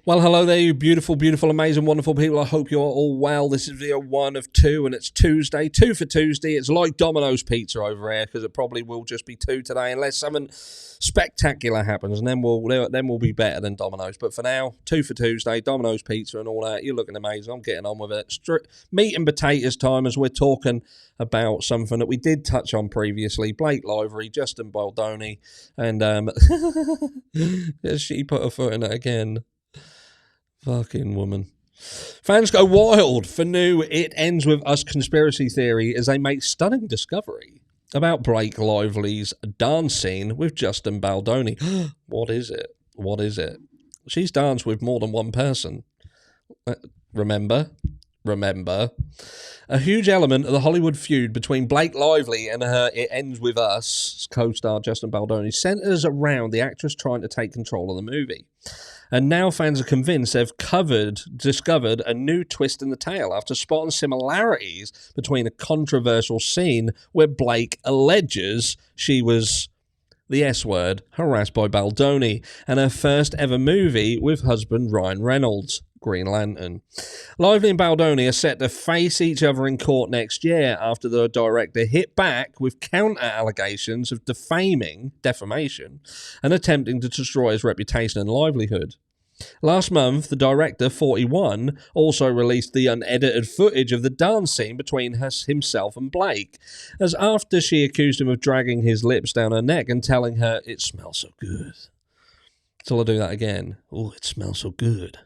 Well, hello there, you beautiful, beautiful, amazing, wonderful people. I hope you're all well. This is video 1 of 2, and it's Tuesday. 2 for Tuesday. It's like Domino's Pizza over here, because it probably will just be 2 today, unless something spectacular happens, and then we'll be better than Domino's. But for now, 2 for Tuesday, Domino's Pizza and all that. You're looking amazing. I'm getting on with it. Meat and potatoes time, as we're talking about something that we did touch on previously. Blake Lively, Justin Baldoni, and she put her foot in it again. Fucking woman. Fans go wild for new It Ends With Us conspiracy theory as they make stunning discovery about Blake Lively's dance scene with Justin Baldoni. What is it? What is it? She's danced with more than one person. Remember? A huge element of the Hollywood feud between Blake Lively and her It Ends With Us co-star Justin Baldoni centers around the actress trying to take control of the movie. And now fans are convinced they've discovered a new twist in the tale after spotting similarities between a controversial scene where Blake alleges she was, the S word, harassed by Baldoni, and her first ever movie with husband Ryan Reynolds, Green Lantern. Lively and Baldoni are set to face each other in court next year after the director hit back with counter-allegations of defamation, and attempting to destroy his reputation and livelihood. Last month, the director, 41, also released the unedited footage of the dance scene between himself and Blake, as after she accused him of dragging his lips down her neck and telling her, "It smells so good." So I'll do that again. Oh, it smells so good.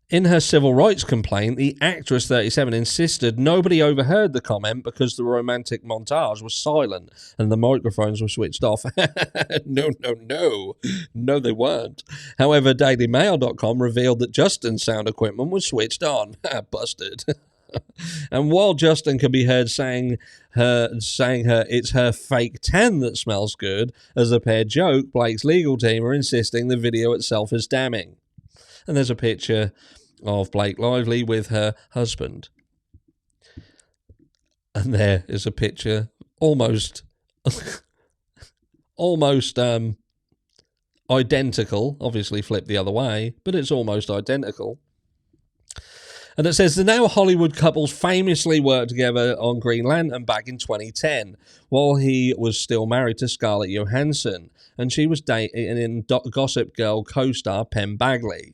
In her civil rights complaint, the actress, 37, insisted nobody overheard the comment because the romantic montage was silent and the microphones were switched off. No, they weren't. However, DailyMail.com revealed that Justin's sound equipment was switched on. Busted. And while Justin can be heard saying it's her fake tan that smells good, as a pair joke, Blake's legal team are insisting the video itself is damning. And there's a picture of Blake Lively with her husband. And there is a picture almost identical, obviously flipped the other way, but it's almost identical. And it says the now Hollywood couples famously worked together on Green Lantern back in 2010, while he was still married to Scarlett Johansson, and she was dating Gossip Girl co-star Penn Badgley.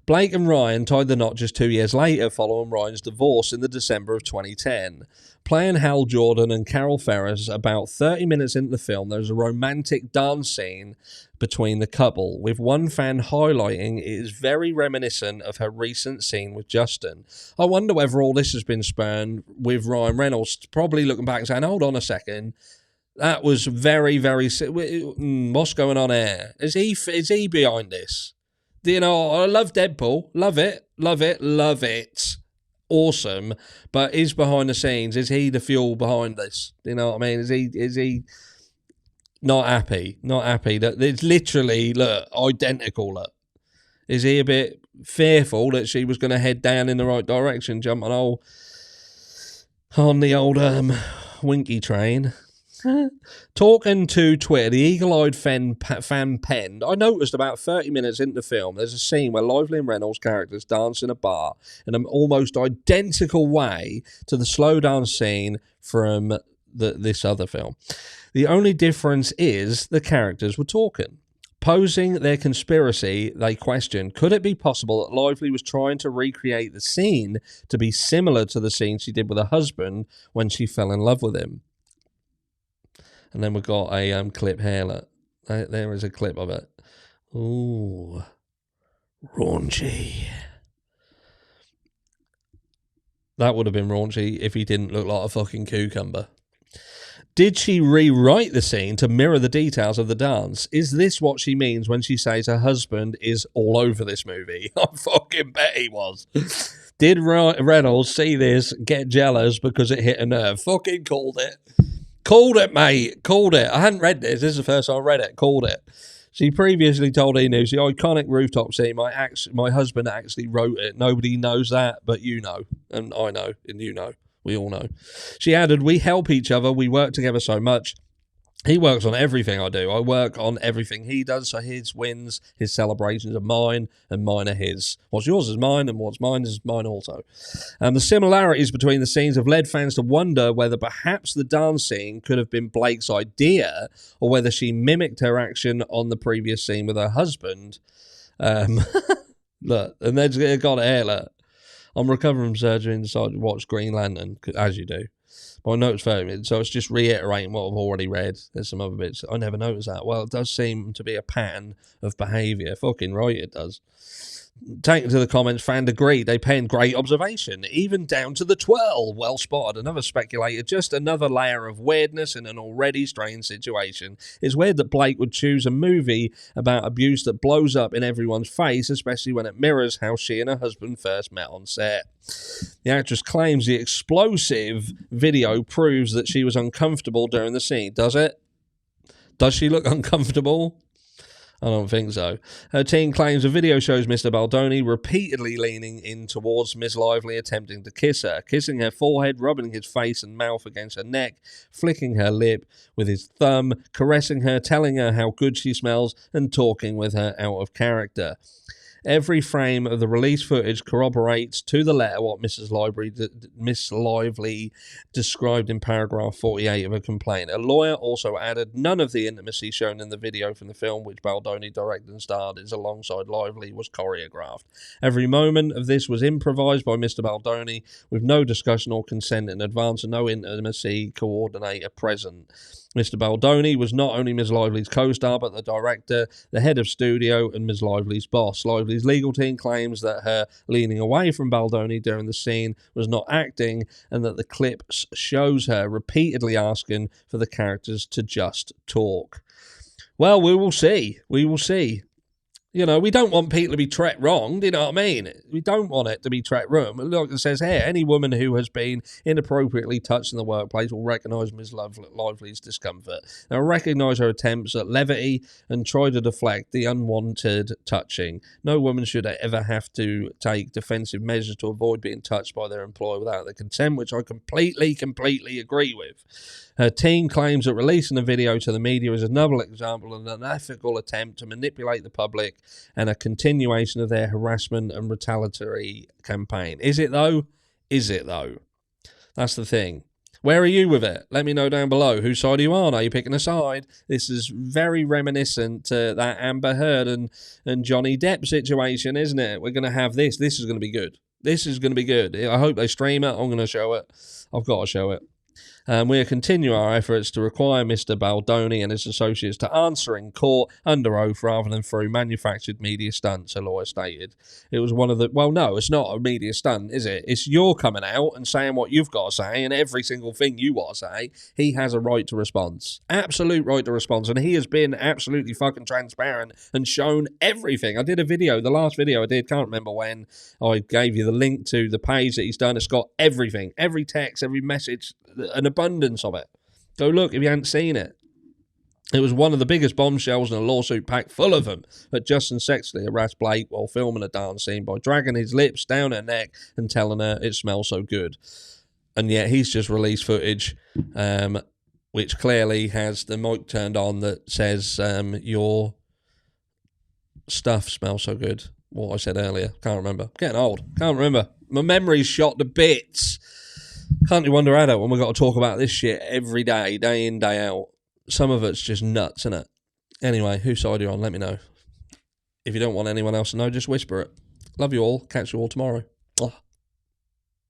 Blake and Ryan tied the knot just 2 years later following Ryan's divorce in the December of 2010. Playing Hal Jordan and Carol Ferris, about 30 minutes into the film, there's a romantic dance scene between the couple, with one fan highlighting it is very reminiscent of her recent scene with Justin. I wonder whether all this has been spurned with Ryan Reynolds probably looking back and saying, hold on a second, that was very, very... what's going on here? Is he behind this? You know, I love Deadpool. Love it. Awesome. But is behind the scenes, is he the fuel behind this? You know what I mean? Is he not happy? Not happy that it's literally, look, identical, look. Is he a bit fearful that she was going to head down in the right direction, jumping on the old Winky train? Talking to Twitter, the eagle-eyed fan penned, I noticed about 30 minutes into the film, there's a scene where Lively and Reynolds' characters dance in a bar in an almost identical way to the slow dance scene from this other film. The only difference is the characters were talking. Posing their conspiracy, they questioned, could it be possible that Lively was trying to recreate the scene to be similar to the scene she did with her husband when she fell in love with him? And then we've got a clip here. Look. There is a clip of it. Ooh. Raunchy. That would have been raunchy if he didn't look like a fucking cucumber. Did she rewrite the scene to mirror the details of the dance? Is this what she means when she says her husband is all over this movie? I fucking bet he was. Did Reynolds see this, get jealous because it hit a nerve? Fucking called it. Called it, mate. Called it. I hadn't read this. This is the first time I read it. Called it. She previously told E! News the iconic rooftop scene, my husband actually wrote it. Nobody knows that, but you know. And I know. And you know. We all know. She added, we help each other. We work together so much. He works on everything I do. I work on everything he does, so his wins, his celebrations are mine, and mine are his. What's yours is mine, and what's mine is mine also. The similarities between the scenes have led fans to wonder whether perhaps the dance scene could have been Blake's idea, or whether she mimicked her action on the previous scene with her husband. Look, and then got it here, look. I'm recovering from surgery and decided to watch Green Lantern, as you do. My notes 30 minutes, so it's just reiterating what I've already read. There's some other bits. I never noticed that. Well, it does seem to be a pattern of behaviour. Fucking right it does. Taken to the comments, fan agreed. They penned great observation, even down to the twirl. Well spotted. Another speculator, just another layer of weirdness in an already strange situation. It's weird that Blake would choose a movie about abuse that blows up in everyone's face, especially when it mirrors how she and her husband first met on set. The actress claims the explosive video proves that she was uncomfortable during the scene. Does it? Does she look uncomfortable? I don't think so. Her team claims the video shows Mr. Baldoni repeatedly leaning in towards Miss Lively, attempting to kiss her, kissing her forehead, rubbing his face and mouth against her neck, flicking her lip with his thumb, caressing her, telling her how good she smells, and talking with her out of character. Every frame of the release footage corroborates to the letter what Miss Lively described in paragraph 48 of her complaint. A lawyer also added none of the intimacy shown in the video from the film, which Baldoni directed and starred is alongside Lively, was choreographed. Every moment of this was improvised by Mr. Baldoni, with no discussion or consent in advance and no intimacy coordinator present. Mr. Baldoni was not only Ms. Lively's co-star, but the director, the head of studio, and Ms. Lively's boss. Lively's legal team claims that her leaning away from Baldoni during the scene was not acting, and that the clip shows her repeatedly asking for the characters to just talk. Well, we will see. We will see. You know, we don't want people to be treated wrong, do you know what I mean? We don't want it to be treated wrong. Like it says here, any woman who has been inappropriately touched in the workplace will recognise Ms. Lively's discomfort. They'll recognise her attempts at levity and try to deflect the unwanted touching. No woman should ever have to take defensive measures to avoid being touched by their employer without their consent, which I completely agree with. Her team claims that releasing the video to the media is another example of an unethical attempt to manipulate the public and a continuation of their harassment and retaliatory campaign. Is it though? Is it though? That's the thing. Where are you with it? Let me know down below. Whose side are you on? Are you picking a side? This is very reminiscent to that Amber Heard and Johnny Depp situation, isn't it? We're going to have this. This is going to be good. This is going to be good. I hope they stream it. I'm going to show it. I've got to show it. We are continuing our efforts to require Mr. Baldoni and his associates to answer in court under oath rather than through manufactured media stunts, a lawyer stated. It was one of the... Well, no, it's not a media stunt, is it? It's you're coming out and saying what you've got to say, and every single thing you want to say, he has a right to response. Absolute right to response, and he has been absolutely fucking transparent and shown everything. I did a video, the last video I did, can't remember when, I gave you the link to the page that he's done. It's got everything, every text, every message, an abundance of it. Go look if you haven't seen it. It was one of the biggest bombshells in a lawsuit packed full of them. But Justin sexually harassed Blake while filming a dance scene by dragging his lips down her neck and telling her it smells so good. And yet he's just released footage which clearly has the mic turned on that says your stuff smells so good. What I said earlier. Can't remember. Getting old. Can't remember. My memory's shot to bits. Can't you wonder at it when we've got to talk about this shit every day, day in, day out? Some of it's just nuts, isn't it? Anyway, whose side are you on? Let me know. If you don't want anyone else to know, just whisper it. Love you all. Catch you all tomorrow.